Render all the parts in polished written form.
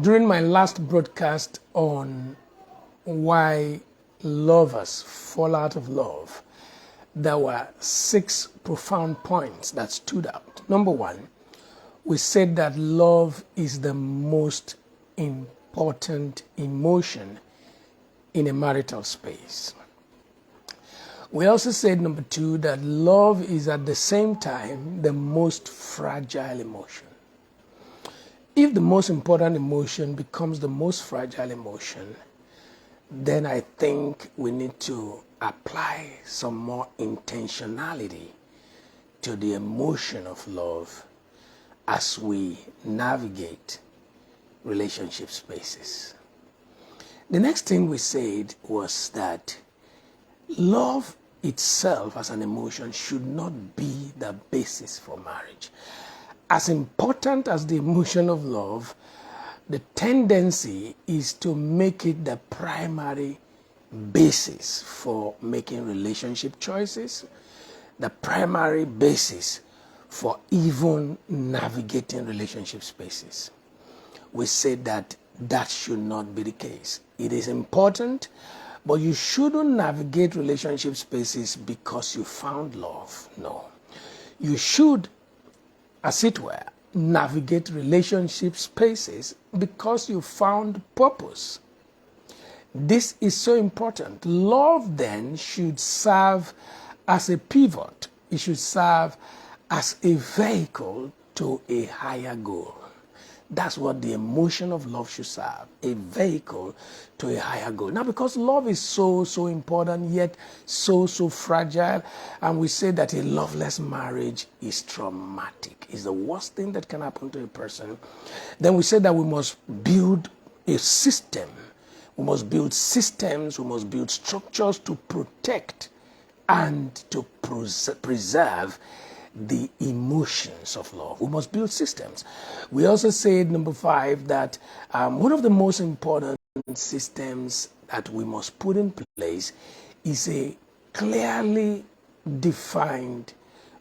During my last broadcast on why lovers fall out of love, there were 6 profound points that stood out. Number 1, we said that love is the most important emotion in a marital space. We also said, number 2, that love is at the same time the most fragile emotion. If the most important emotion becomes the most fragile emotion, then I think we need to apply some more intentionality to the emotion of love as we navigate relationship spaces. The next thing we said was that love itself as an emotion should not be the basis for marriage. As important as the emotion of love, the tendency is to make it the primary basis for making relationship choices, the primary basis for even navigating relationship spaces. We said that that should not be the case. It is important, but you shouldn't navigate relationship spaces because you found love. No. You should, as it were, navigate relationship spaces because you found purpose. This is so important. Love then should serve as a pivot. It should serve as a vehicle to a higher goal. That's what the emotion of love should serve, a vehicle to a higher goal. Now, because love is so important, yet so fragile, and we say that a loveless marriage is traumatic, is the worst thing that can happen to a person, then we say that we must build a system. We must build systems, we must build structures to protect and to preserve the emotions of love. We must build systems. We also said, number 5, that one of the most important systems that we must put in place is a clearly defined,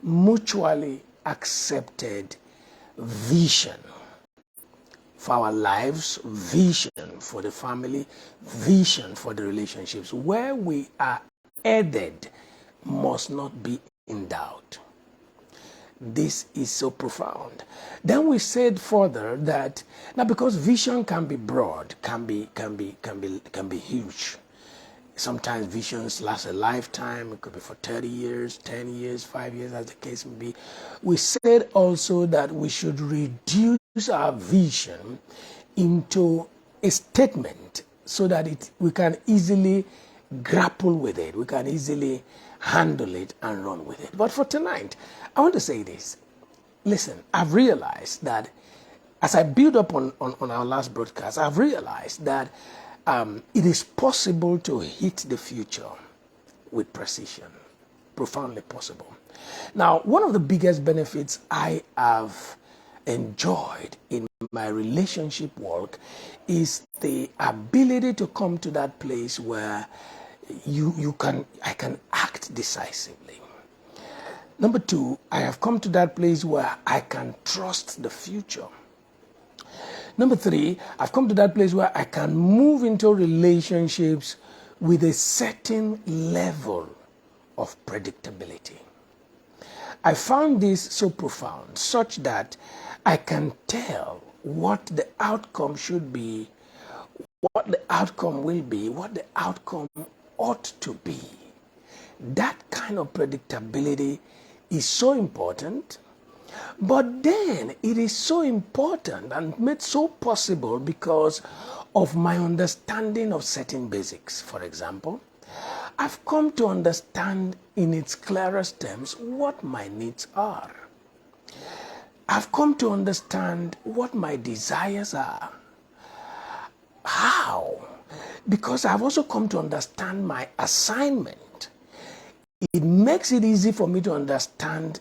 mutually accepted vision for our lives, vision for the family, vision for the relationships. Where we are headed must not be in doubt. This is so profound. Then we said further that now, because vision can be broad, can be huge. Sometimes visions last a lifetime. It could be for 30 years, 10 years, 5 years, as the case may be. We said also that we should reduce our vision into a statement so that we can easily grapple with it. We can easily handle it and run with it. But for tonight, I want to say this. Listen, I've realized that as I build up on our last broadcast, I've realized that it is possible to hit the future with precision. Profoundly possible. Now, one of the biggest benefits I have enjoyed in my relationship work is the ability to come to that place where I can act decisively. Number 2, I have come to that place where I can trust the future. Number 3, I've come to that place where I can move into relationships with a certain level of predictability. I found this so profound, such that I can tell what the outcome should be, what the outcome will be, what the outcome ought to be. That kind of predictability is so important, but then it is so important and made so possible because of my understanding of certain basics. For example, I've come to understand in its clearest terms what my needs are. I've come to understand what my desires are. How? Because I've also come to understand my assignment. It makes it easy for me to understand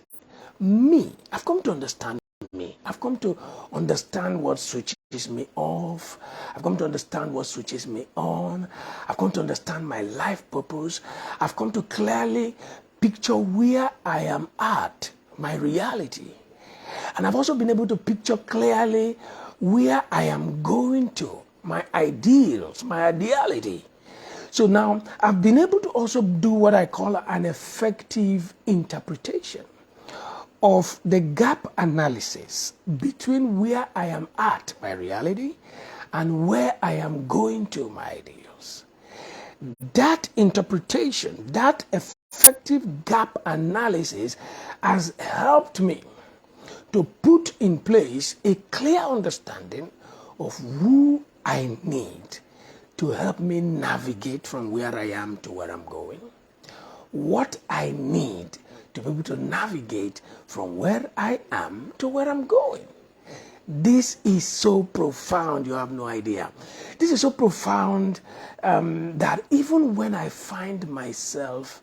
me. I've come to understand me. I've come to understand what switches me off. I've come to understand what switches me on. I've come to understand my life purpose. I've come to clearly picture where I am at, my reality. And I've also been able to picture clearly where I am going to, my ideals, my ideality. So now I've been able to also do what I call an effective interpretation of the gap analysis between where I am at, my reality, and where I am going to, my ideals. That interpretation, that effective gap analysis has helped me to put in place a clear understanding of who I need to help me navigate from where I am to where I'm going, what I need to be able to navigate from where I am to where I'm going. This is so profound, you have no idea. This is so profound that even when I find myself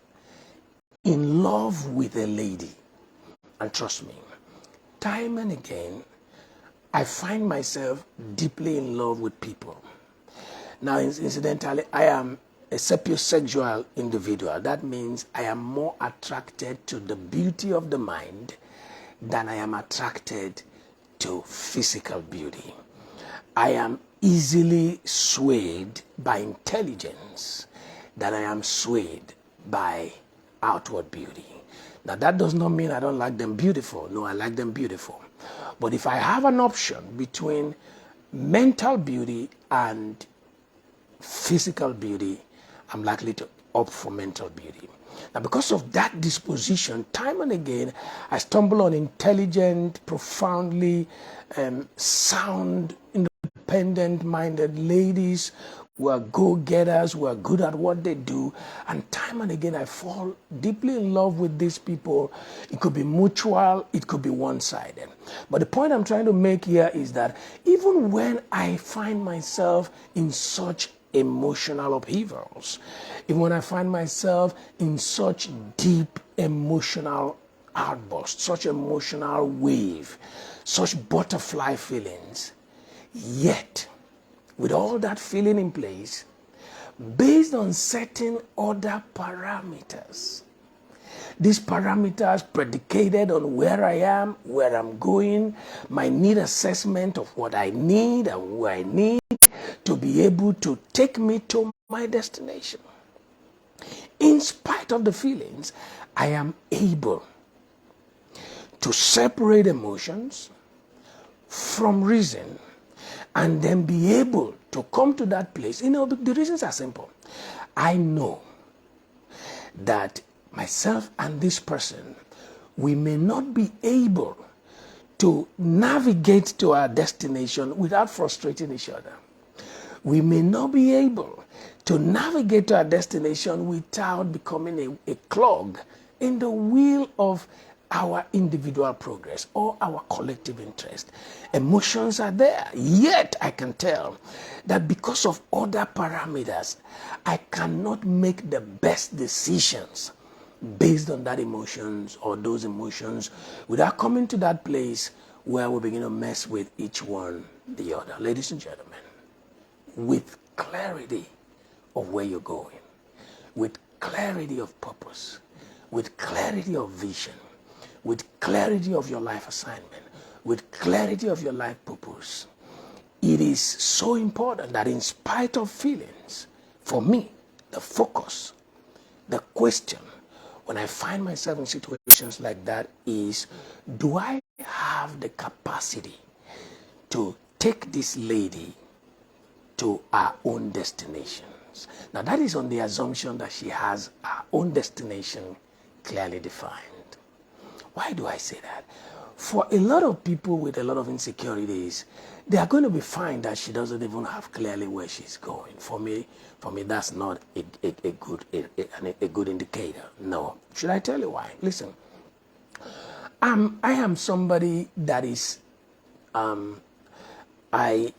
in love with a lady, and trust me, time and again, I find myself deeply in love with people. Now, incidentally, I am a sapiosexual individual. That means I am more attracted to the beauty of the mind than I am attracted to physical beauty. I am easily swayed by intelligence than I am swayed by outward beauty. Now, that does not mean I don't like them beautiful. No, I like them beautiful. But if I have an option between mental beauty and physical beauty, I'm likely to opt for mental beauty. Now, because of that disposition, time and again, I stumble on intelligent, profoundly sound, independent-minded ladies who are go-getters, who are good at what they do. And time and again, I fall deeply in love with these people. It could be mutual, it could be one-sided. But the point I'm trying to make here is that even when I find myself in such emotional upheavals, even when I find myself in such deep emotional outburst, such emotional wave, such butterfly feelings, yet with all that feeling in place, based on certain other parameters, these parameters predicated on where I am, where I'm going, my need assessment of what I need and who I need to be able to take me to my destination. In spite of the feelings, I am able to separate emotions from reason and then be able to come to that place. The reasons are simple. I know that myself and this person, we may not be able to navigate to our destination without frustrating each other. We may not be able to navigate to our destination without becoming a clog in the wheel of our individual progress or our collective interest. Emotions are there, yet I can tell that because of other parameters, I cannot make the best decisions based on that emotions or those emotions without coming to that place where we begin to mess with each one the other. Ladies and gentlemen, with clarity of where you're going, with clarity of purpose, with clarity of vision, with clarity of your life assignment, with clarity of your life purpose, it is so important that in spite of feelings, for me, the focus, the question, when I find myself in situations like that is, do I have the capacity to take this lady to our own destinations? Now, that is on the assumption that she has her own destination clearly defined. Why do I say that? For a lot of people with a lot of insecurities, they are going to be fine that she doesn't even have clearly where she's going. For me, that's not a good indicator. No. Should I tell you why? Listen, I am somebody that is, I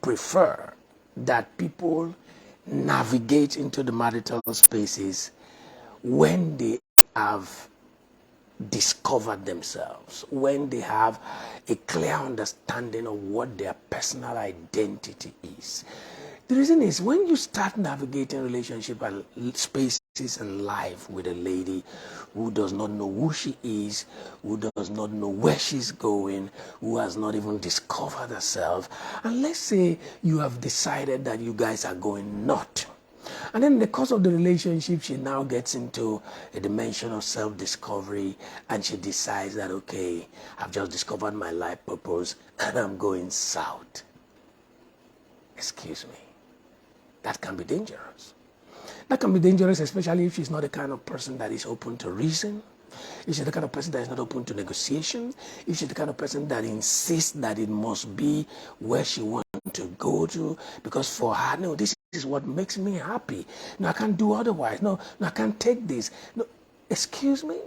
prefer that people navigate into the marital spaces when they have discovered themselves, when they have a clear understanding of what their personal identity is. The reason is when you start navigating relationship and space in life with a lady who does not know who she is, who does not know where she's going, who has not even discovered herself. And let's say you have decided that you guys are going north. And then in the course of the relationship, she now gets into a dimension of self-discovery, and she decides that, okay, I've just discovered my life purpose and I'm going south. Excuse me. That can be dangerous. That can be dangerous, especially if she's not the kind of person that is open to reason. If she's the kind of person that is not open to negotiation. If she's the kind of person that insists that it must be where she wants to go to, because for her, no, this is what makes me happy. No, I can't do otherwise. No, I can't take this. No, excuse me.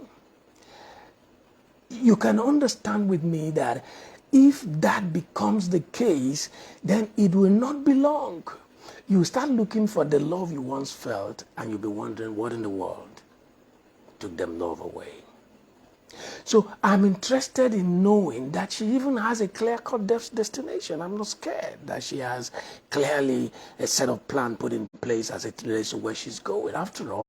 You can understand with me that if that becomes the case, then it will not be long. You start looking for the love you once felt, and you'll be wondering what in the world took them love away. So I'm interested in knowing that she even has a clear-cut destination. I'm not scared that she has clearly a set of plan put in place as it relates to where she's going. After all,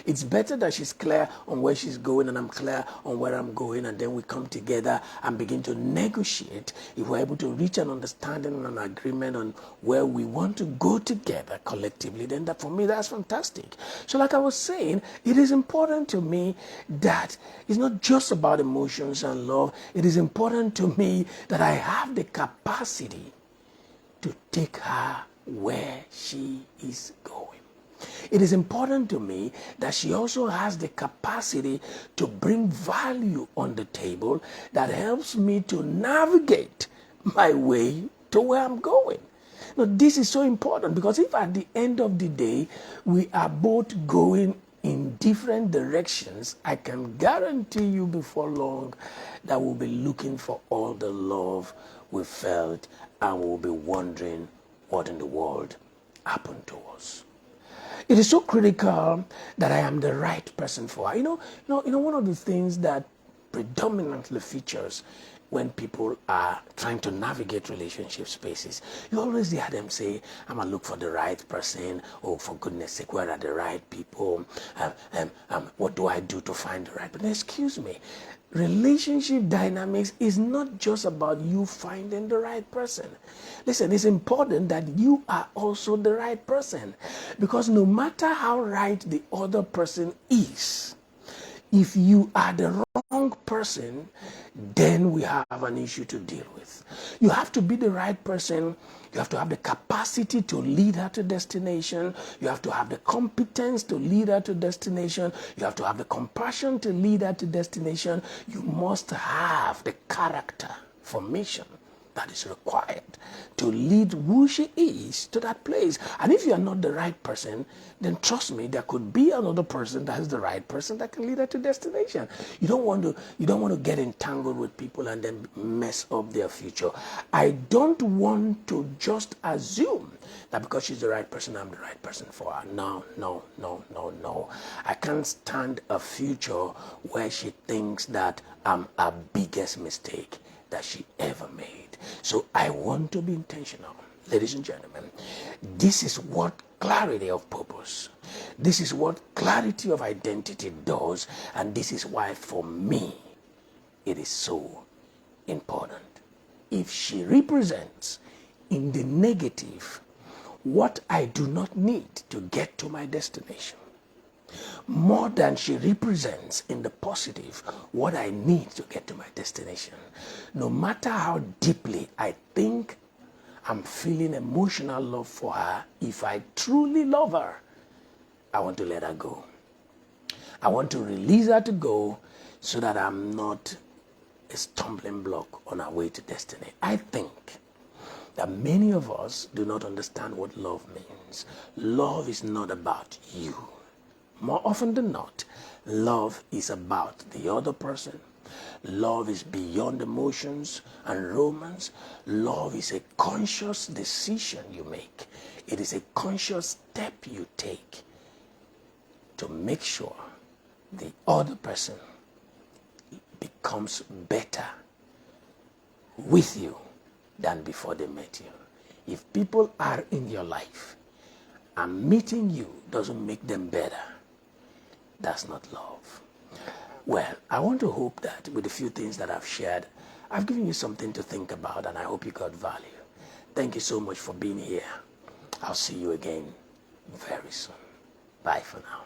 it's better that she's clear on where she's going and I'm clear on where I'm going, and then we come together and begin to negotiate. If we're able to reach an understanding and an agreement on where we want to go together collectively, then that, for me, that's fantastic. So like I was saying, it is important to me that it's not just about emotions and love. It is important to me that I have the capacity to take her where she is going. It is important to me that she also has the capacity to bring value on the table that helps me to navigate my way to where I'm going. Now, this is so important, because if at the end of the day we are both going in different directions, I can guarantee you before long that we'll be looking for all the love we felt, and we'll be wondering what in the world happened to us. It is so critical that I am the right person for her. You know, one of the things that predominantly features when people are trying to navigate relationship spaces, you always hear them say, I'm going to look for the right person. Oh, for goodness sake, where are the right people? What do I do to find the right person? Excuse me. Relationship dynamics is not just about you finding the right person. Listen, it's important that you are also the right person, because no matter how right the other person is, if you are the wrong person, then we have an issue to deal with. You have to be the right person. You have to have the capacity to lead her to destination. You have to have the competence to lead her to destination. You have to have the compassion to lead her to destination. You must have the character formation that is required to lead who she is to that place. And if you are not the right person, then trust me, there could be another person that is the right person that can lead her to destination. You don't want to get entangled with people and then mess up their future. I don't want to just assume that because she's the right person, I'm the right person for her. No. I can't stand a future where she thinks that I'm her biggest mistake that she ever made. So I want to be intentional. Ladies and gentlemen, this is what clarity of purpose, this is what clarity of identity does, and this is why for me it is so important. If she represents in the negative what I do not need to get to my destination, more than she represents in the positive what I need to get to my destination, no matter how deeply I think I'm feeling emotional love for her, if I truly love her, I want to let her go. I want to release her to go so that I'm not a stumbling block on our way to destiny. I think that many of us do not understand what love means. Love is not about you. More often than not, love is about the other person. Love is beyond emotions and romance. Love is a conscious decision you make. It is a conscious step you take to make sure the other person becomes better with you than before they met you. If people are in your life and meeting you doesn't make them better, That's not love. Well, I want to hope that with the few things that I've shared, I've given you something to think about, and I hope you got value. Thank you so much for being here. I'll see you again very soon. Bye for now.